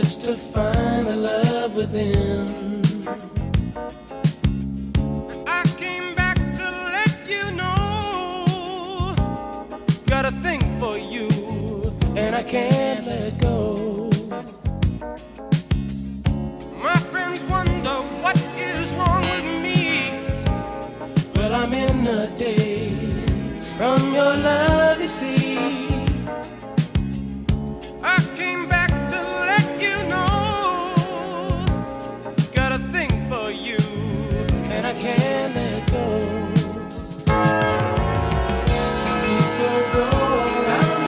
search to find the love within. I came back to let you know, got a thing for you, and I can't let go. My friends wonder what is wrong with me. Well, I'm in a daze from your love, you see.